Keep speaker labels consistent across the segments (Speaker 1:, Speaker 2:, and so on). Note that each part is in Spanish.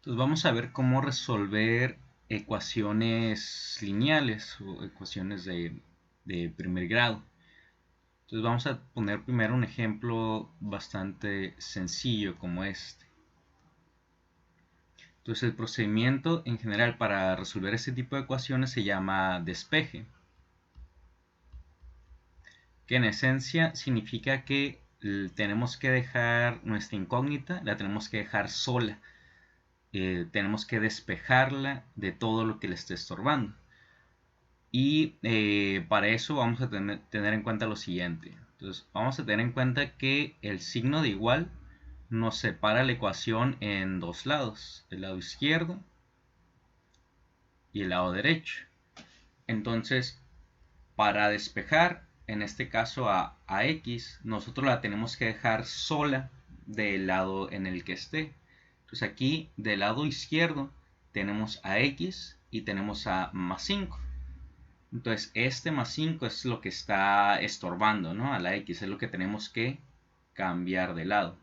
Speaker 1: Entonces vamos a ver cómo resolver ecuaciones lineales o ecuaciones de primer grado. Entonces vamos a poner primero un ejemplo bastante sencillo como este. Entonces el procedimiento en general para resolver este tipo de ecuaciones se llama despeje, que en esencia significa que tenemos que dejar nuestra incógnita, la tenemos que dejar sola. Tenemos que despejarla de todo lo que le esté estorbando. Y para eso vamos a tener en cuenta lo siguiente. Entonces vamos a tener en cuenta que el signo de igual nos separa la ecuación en dos lados, el lado izquierdo y el lado derecho. Entonces, para despejar, en este caso a x, nosotros la tenemos que dejar sola del lado en el que esté. Entonces aquí del lado izquierdo tenemos a x y tenemos a más 5. Entonces este más 5 es lo que está estorbando, ¿no? A la x es lo que tenemos que cambiar de lado.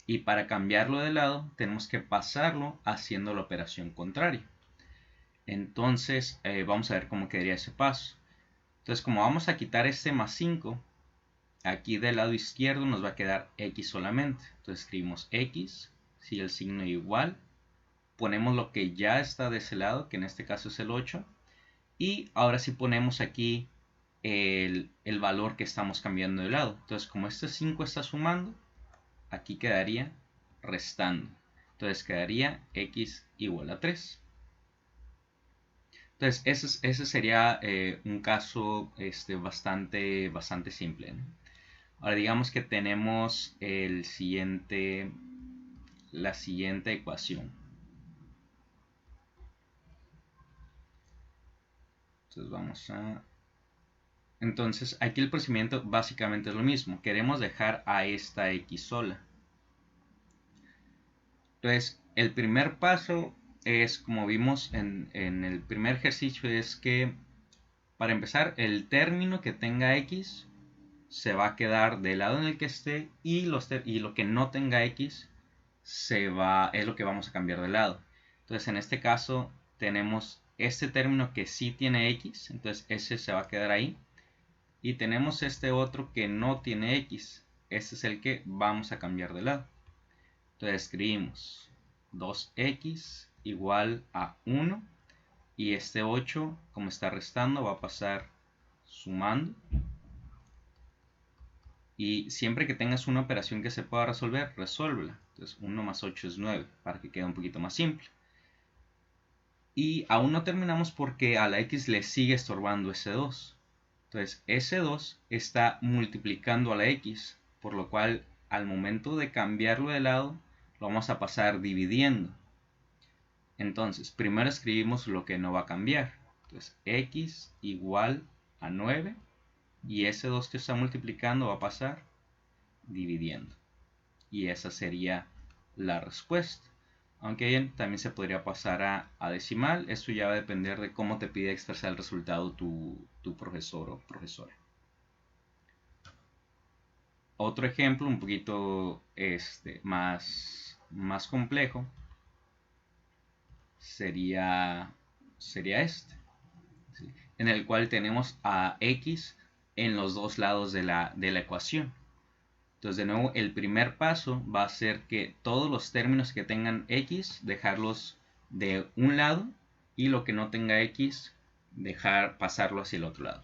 Speaker 1: Y para cambiarlo de lado tenemos que pasarlo haciendo la operación contraria. Entonces vamos a ver cómo quedaría ese paso. Entonces como vamos a quitar este más 5, aquí del lado izquierdo nos va a quedar x solamente. Entonces escribimos x, si el signo es igual, ponemos lo que ya está de ese lado, que en este caso es el 8, y ahora sí ponemos aquí el valor que estamos cambiando de lado. Entonces como este 5 está sumando, aquí quedaría restando. Entonces quedaría x igual a 3. Entonces ese sería un caso bastante simple, ¿no? Ahora digamos que tenemos la siguiente ecuación. Entonces aquí el procedimiento básicamente es lo mismo. Queremos dejar a esta x sola. Entonces el primer paso es, como vimos en el primer ejercicio, es que para empezar el término que tenga x se va a quedar del lado en el que esté y lo que no tenga x es lo que vamos a cambiar de lado. Entonces en este caso tenemos este término que sí tiene x, entonces ese se va a quedar ahí. Y tenemos este otro que no tiene x, este es el que vamos a cambiar de lado. Entonces escribimos 2x igual a 1 y este 8, como está restando, va a pasar sumando. Y siempre que tengas una operación que se pueda resolver, resuélvela. Entonces 1 más 8 es 9, para que quede un poquito más simple. Y aún no terminamos porque a la x le sigue estorbando ese 2. Entonces ese 2 está multiplicando a la x, por lo cual al momento de cambiarlo de lado, lo vamos a pasar dividiendo. Entonces primero escribimos lo que no va a cambiar. Entonces x igual a 9 y ese 2 que está multiplicando va a pasar dividiendo. Y esa sería la respuesta. Aunque bien, también se podría pasar a decimal. Esto ya va a depender de cómo te pide expresar el resultado tu profesor o profesora. Otro ejemplo un poquito más complejo sería este, ¿sí? En el cual tenemos a x en los dos lados de la ecuación. Entonces, de nuevo, el primer paso va a ser que todos los términos que tengan x, dejarlos de un lado, y lo que no tenga x, pasarlo hacia el otro lado.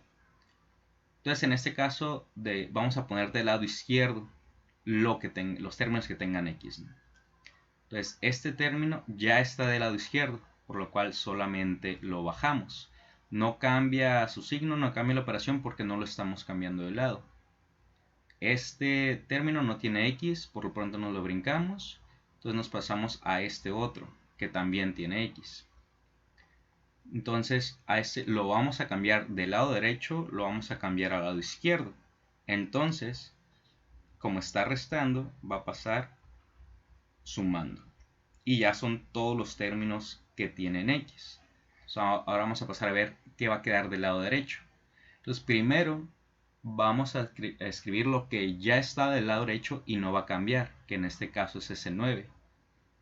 Speaker 1: Entonces, en este caso, vamos a poner del lado izquierdo los términos que tengan x, ¿no? Entonces, este término ya está del lado izquierdo, por lo cual solamente lo bajamos. No cambia su signo, no cambia la operación porque no lo estamos cambiando de lado. Este término no tiene x, por lo pronto no lo brincamos. Entonces nos pasamos a este otro, que también tiene x. Entonces a este lo vamos a cambiar del lado derecho, lo vamos a cambiar al lado izquierdo. Entonces, como está restando, va a pasar sumando. Y ya son todos los términos que tienen x. Ahora vamos a pasar a ver qué va a quedar del lado derecho. Entonces primero vamos a escribir lo que ya está del lado derecho y no va a cambiar, que en este caso es ese 9.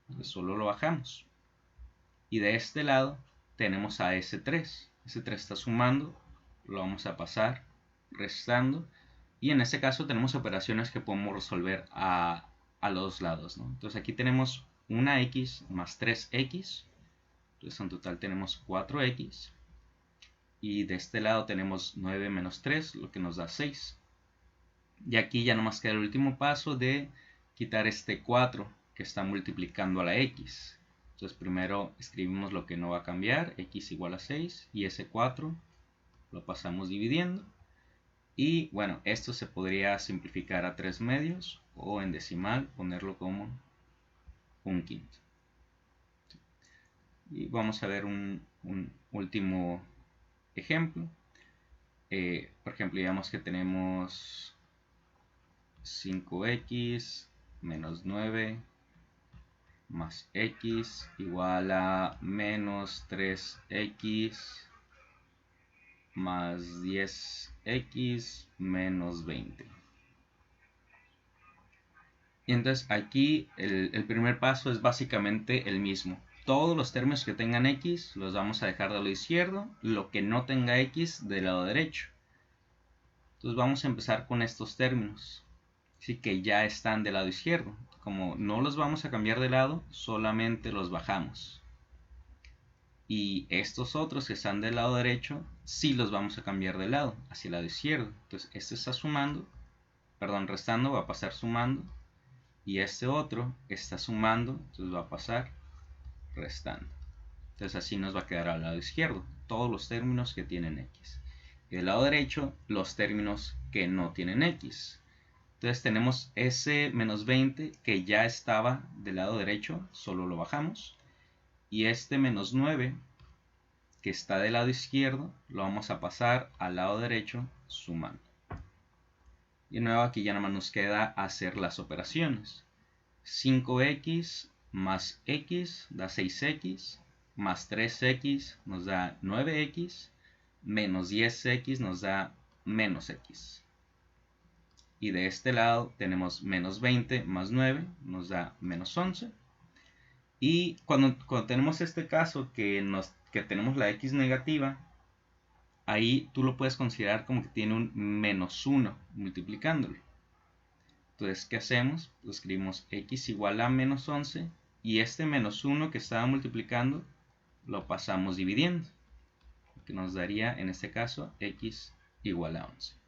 Speaker 1: Entonces solo lo bajamos. Y de este lado tenemos a S3. S3 está sumando, lo vamos a pasar restando. Y en este caso tenemos operaciones que podemos resolver a los lados, ¿no? Entonces aquí tenemos una x más 3x. Entonces en total tenemos 4x. Y de este lado tenemos 9 menos 3, lo que nos da 6. Y aquí ya nomás queda el último paso de quitar este 4 que está multiplicando a la x. Entonces primero escribimos lo que no va a cambiar, x igual a 6, y ese 4 lo pasamos dividiendo. Y bueno, esto se podría simplificar a 3 medios o en decimal ponerlo como un quinto. Y vamos a ver un último ejemplo. Por ejemplo, digamos que tenemos 5x menos 9 más x igual a menos 3x más 10x menos 20. Y entonces aquí el primer paso es básicamente el mismo. Todos los términos que tengan x los vamos a dejar del lado izquierdo, lo que no tenga x del lado derecho. Entonces vamos a empezar con estos términos, así que ya están del lado izquierdo. Como no los vamos a cambiar de lado, solamente los bajamos. Y estos otros que están del lado derecho, sí los vamos a cambiar de lado, hacia el lado izquierdo. Entonces este está sumando, perdón, restando, va a pasar sumando. Y este otro está sumando, entonces va a pasar restando. Entonces así nos va a quedar al lado izquierdo todos los términos que tienen x. Y del lado derecho los términos que no tienen x. Entonces tenemos ese menos 20 que ya estaba del lado derecho, solo lo bajamos. Y este menos 9 que está del lado izquierdo lo vamos a pasar al lado derecho sumando. Y de nuevo aquí ya nada más nos queda hacer las operaciones. 5x más x da 6x, más 3x nos da 9x, menos 10x nos da menos x. Y de este lado tenemos menos 20 más 9 nos da menos 11. Y cuando tenemos este caso que tenemos la x negativa, ahí tú lo puedes considerar como que tiene un menos 1 multiplicándolo. Entonces, ¿qué hacemos? Pues escribimos x igual a menos 11 y este menos 1 que estaba multiplicando lo pasamos dividiendo, que nos daría en este caso x igual a 11.